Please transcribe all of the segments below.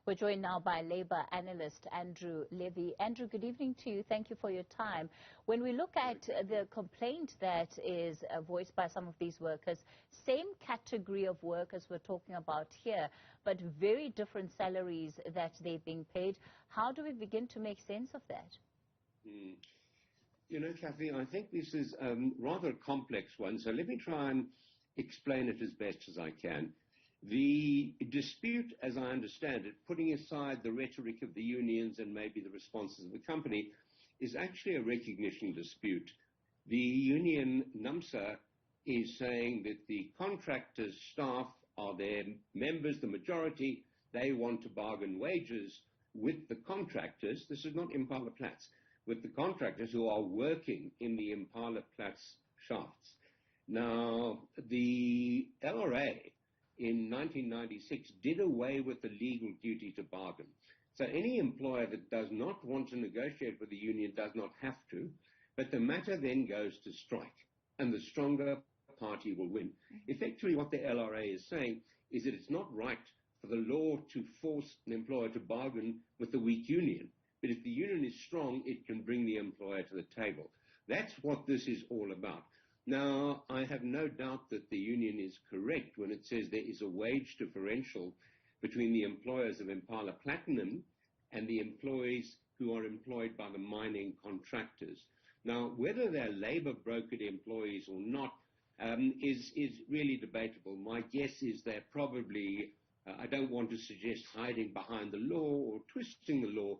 We're joined now by Labour analyst Andrew Levy. Andrew, good evening to you. Thank you for your time. When we look at the complaint that is voiced by some of these workers, same category of workers we're talking about here, but very different salaries that they're being paid. How do we begin to make sense of that? You know, Kathy, I think this is rather a complex one, so let me try and explain it as best as I can. The dispute, as I understand it, putting aside the rhetoric of the unions and maybe the responses of the company, is actually a recognition dispute. The union, NUMSA, is saying that the contractors' staff are their members, the majority. They want to bargain wages with the contractors. This is not Impala Platts, with the contractors who are working in the Impala Platts shafts. Now, the LRA in 1996 did away with the legal duty to bargain. So any employer that does not want to negotiate with the union does not have to, but the matter then goes to strike, and the stronger party will win. Effectively, what the LRA is saying is that it's not right for the law to force an employer to bargain with the weak union, but if the union is strong, it can bring the employer to the table. That's what this is all about. Now, I have no doubt that the union is correct when it says there is a wage differential between the employers of Impala Platinum and the employees who are employed by the mining contractors. Now, whether they're labour-brokered employees or not is really debatable. My guess is they're probably, I don't want to suggest hiding behind the law or twisting the law,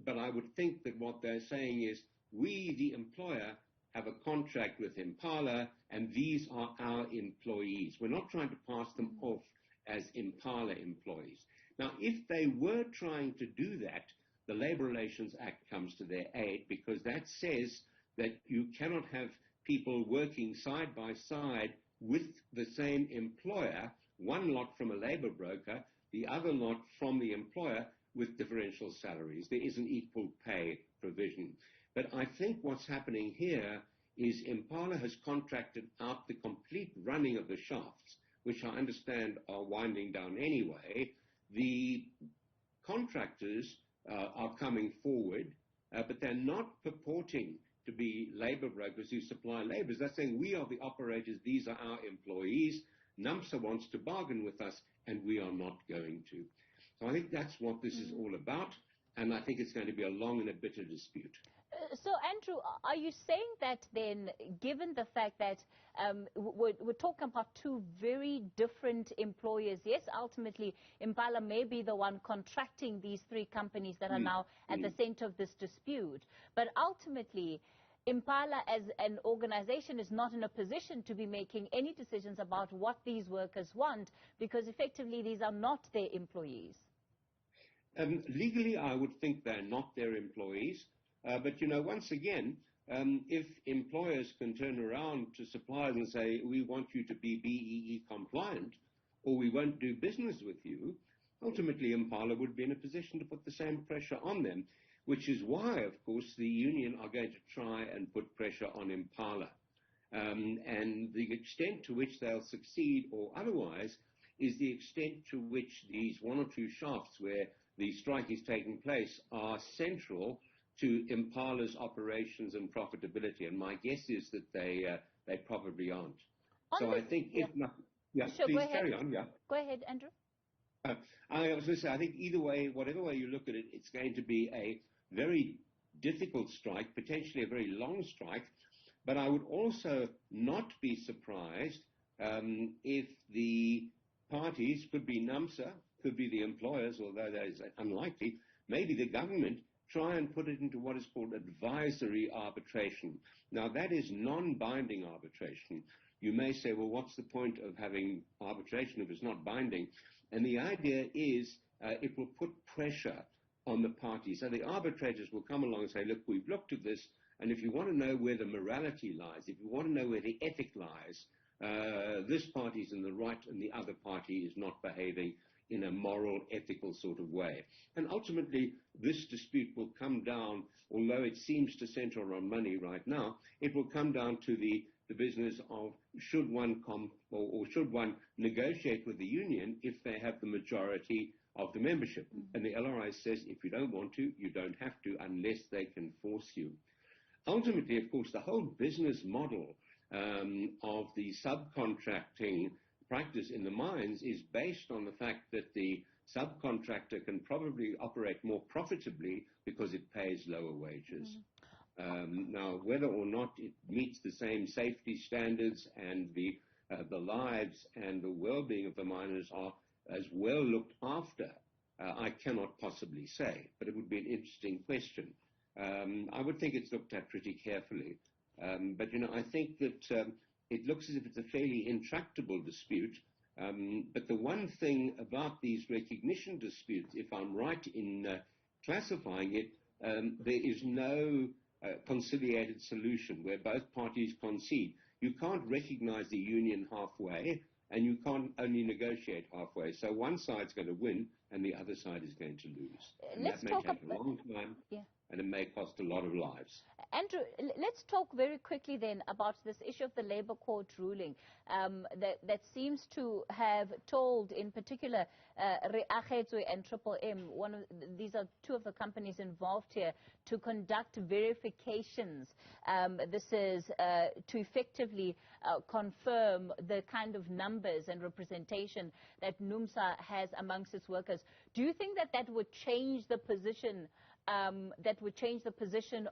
but I would think that what they're saying is, we, the employer, have a contract with Impala, and these are our employees. We're not trying to pass them off as Impala employees. Now, if they were trying to do that, the Labour Relations Act comes to their aid, because that says that you cannot have people working side by side with the same employer, one lot from a labour broker, the other lot from the employer, with differential salaries. There is an equal pay provision. But I think what's happening here is Impala has contracted out the complete running of the shafts, which I understand are winding down anyway. The contractors are coming forward, but they're not purporting to be labour brokers who supply labourers. They're saying, we are the operators, these are our employees. NUMSA wants to bargain with us, and we are not going to. So I think that's what this is all about, and I think it's going to be a long and a bitter dispute. So, Andrew, are you saying that then, given the fact that we're talking about two very different employers, yes, ultimately Impala may be the one contracting these three companies that are now at the center of this dispute, but ultimately Impala as an organization is not in a position to be making any decisions about what these workers want, because effectively these are not their employees. Legally, I would think they're not their employees. But, you know, once again, if employers can turn around to suppliers and say, we want you to be BEE compliant, or we won't do business with you, ultimately Impala would be in a position to put the same pressure on them, which is why, of course, the union are going to try and put pressure on Impala. And the extent to which they'll succeed or otherwise is the extent to which these one or two shafts where the strike is taking place are central to Impala's operations and profitability, and my guess is that they probably aren't. So I think if not, sure, please carry on. Go ahead, Andrew. I was going to say, I think either way, whatever way you look at it, it's going to be a very difficult strike, potentially a very long strike. But I would also not be surprised if the parties, could be NUMSA, could be the employers, although that is unlikely, maybe the government, try and put it into what is called advisory arbitration. Now, that is non-binding arbitration. You may say, well, what's the point of having arbitration if it's not binding? And the idea is it will put pressure on the parties. So the arbitrators will come along and say, look, we've looked at this, and if you want to know where the morality lies, if you want to know where the ethic lies, this party's in the right and the other party is not behaving in a moral, ethical sort of way. And ultimately, this dispute will come down, although it seems to center on money right now, it will come down to the business of should one should one negotiate with the union if they have the majority of the membership. And the LRI says if you don't want to, you don't have to unless they can force you. Ultimately, of course, the whole business model of the subcontracting practice in the mines is based on the fact that the subcontractor can probably operate more profitably because it pays lower wages. Now, whether or not it meets the same safety standards and the lives and the well-being of the miners are as well looked after, I cannot possibly say, but it would be an interesting question. I would think it's looked at pretty carefully. But, I think that it looks as if it's a fairly intractable dispute. But the one thing about these recognition disputes, if I'm right in classifying it, there is no conciliated solution where both parties concede. You can't recognize the union halfway, and you can't only negotiate halfway. So one side's going to win, and the other side is going to lose. And that may take a long time, and it may cost a lot of lives. Andrew, let's talk very quickly then about this issue of the Labour Court ruling that seems to have told, in particular, Reagetswe and Triple M, these are two of the companies involved here, to conduct verifications. This is to effectively confirm the kind of numbers and representation that NUMSA has amongst its workers. Do you think that that would change the position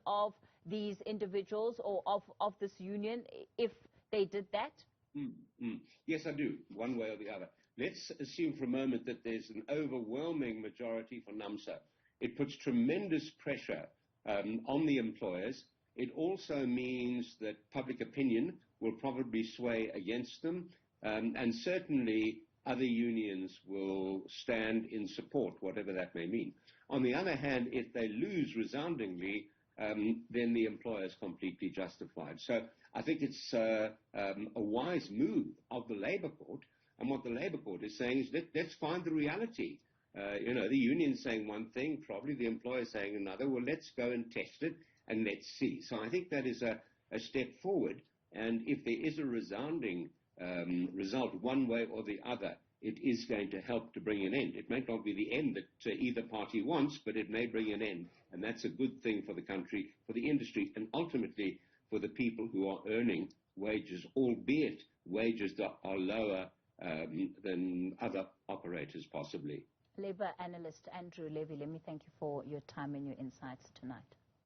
of these individuals or of this union if they did that? Yes, I do, one way or the other. Let's assume for a moment that there's an overwhelming majority for NUMSA. It puts tremendous pressure on the employers. It also means that public opinion will probably sway against them, and certainly other unions will stand in support, whatever that may mean. On the other hand, if they lose resoundingly, then the employer is completely justified. So I think it's a wise move of the Labour Court, and what the Labour Court is saying is let's find the reality. The union's saying one thing, probably the employer saying another. Well, let's go and test it, and let's see. So I think that is a step forward, and if there is a resounding result one way or the other, it is going to help to bring an end. It may not be the end that either party wants, but it may bring an end, and that's a good thing for the country, for the industry, and ultimately for the people who are earning wages, albeit wages that are lower than other operators possibly. Labour analyst Andrew Levy, let me thank you for your time and your insights tonight.